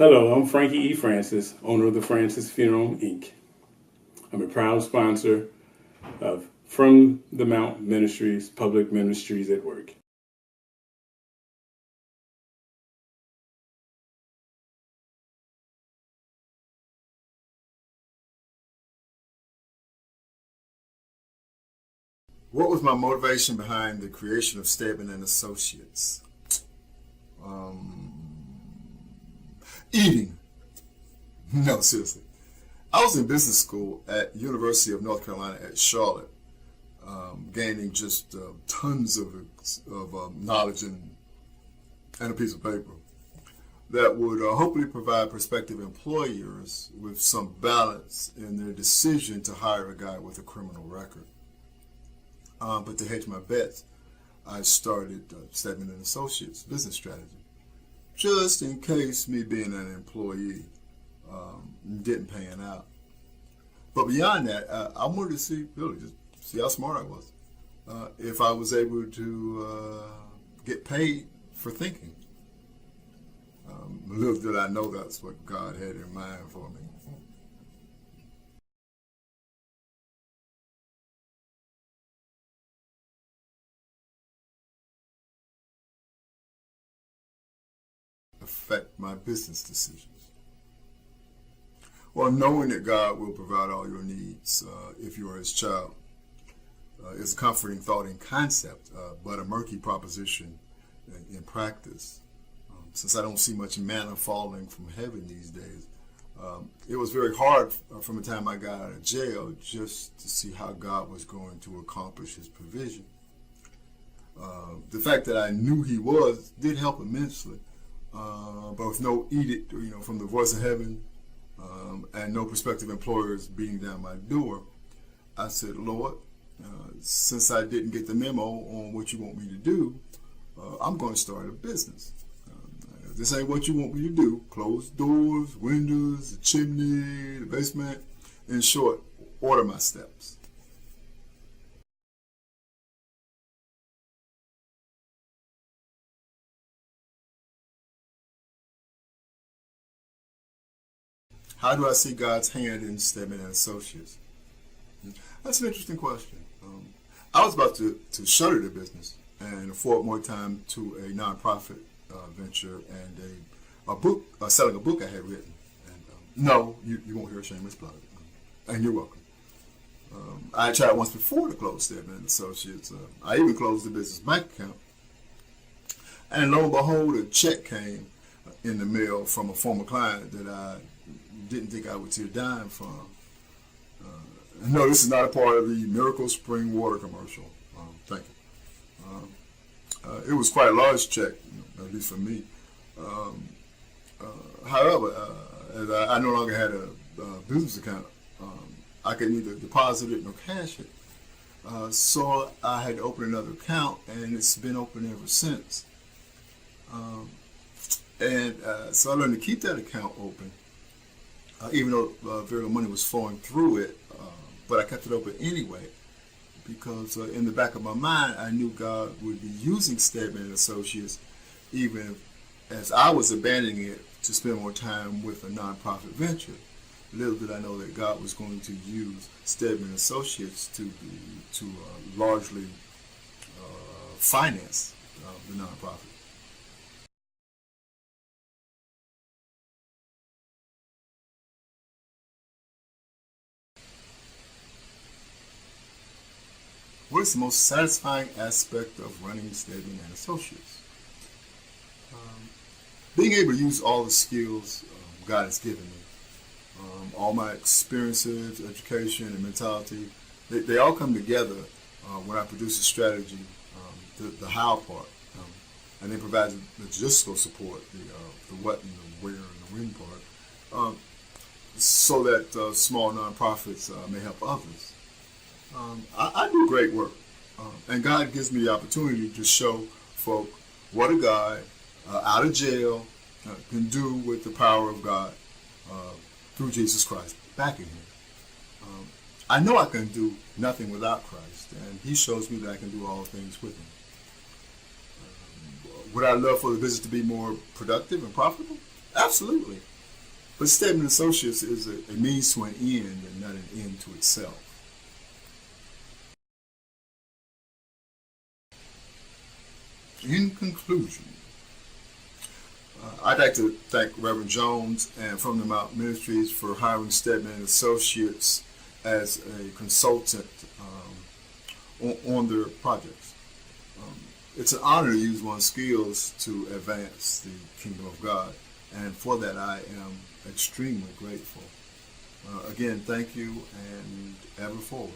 Hello, I'm Frankie E. Francis, owner of the Francis Funeral, Inc. I'm a proud sponsor of From the Mount Ministries, Public Ministries at Work. What was my motivation behind the creation of Steadman and Associates? Eating. No, seriously. I was in business school at University of North Carolina at Charlotte, gaining just tons of knowledge and a piece of paper that would hopefully provide prospective employers with some balance in their decision to hire a guy with a criminal record. But to hedge my bets, I started Steadman and Associates business strategy, just in case me being an employee didn't pan out. But beyond that, I wanted to see, really, just see how smart I was. If I was able to get paid for thinking. Little did I know that's what God had in mind for me. Affect my business decisions. Well, knowing that God will provide all your needs if you are his child is a comforting thought in concept, but a murky proposition in practice. Since I don't see much manna falling from heaven these days, it was very hard from the time I got out of jail just to see how God was going to accomplish his provision. The fact that I knew he was did help immensely. But with no edict, from the voice of heaven, and no prospective employers beating down my door, I said, Lord, since I didn't get the memo on what you want me to do, I'm going to start a business. If this ain't what you want me to do, close doors, windows, the chimney, the basement, in short, order my steps. How do I see God's hand in Steadman and Associates? That's an interesting question. I was about to shutter the business and afford more time to a nonprofit venture and a book, selling a book I had written. And no, you won't hear a shameless plug. And you're welcome. I tried once before to close Steadman and Associates. I even closed the business bank account. And lo and behold, a check came in the mail from a former client that I didn't think I would see a dime from. No, this is not a part of the Miracle Spring Water commercial. Thank you. It was quite a large check, at least for me. However, as I no longer had a business account, I could neither deposit it nor cash it. So I had to open another account, and it's been open ever since. So I learned to keep that account open. Even though very little money was flowing through it, but I kept it open anyway, because in the back of my mind, I knew God would be using Steadman and Associates, even as I was abandoning it to spend more time with a nonprofit venture. Little did I know that God was going to use Steadman and Associates to largely finance the nonprofit. What is the most satisfying aspect of running Steadman and Associates? Being able to use all the skills God has given me, all my experiences, education, and mentality, they all come together when I produce a strategy, the how part, and then provide the logistical support, the what and the where and the when part, so that small nonprofits may help others. I do great work, and God gives me the opportunity to show folk what a guy out of jail can do with the power of God through Jesus Christ backing him. I know I can do nothing without Christ, and he shows me that I can do all things with him. Would I love for the business to be more productive and profitable? Absolutely. But Steadman Associates is a means to an end and not an end to itself. In conclusion, I'd like to thank Reverend Jones and From the Mount Ministries for hiring Steadman Associates as a consultant on their projects. It's an honor to use one's skills to advance the kingdom of God, and for that I am extremely grateful. Again, thank you, and ever forward.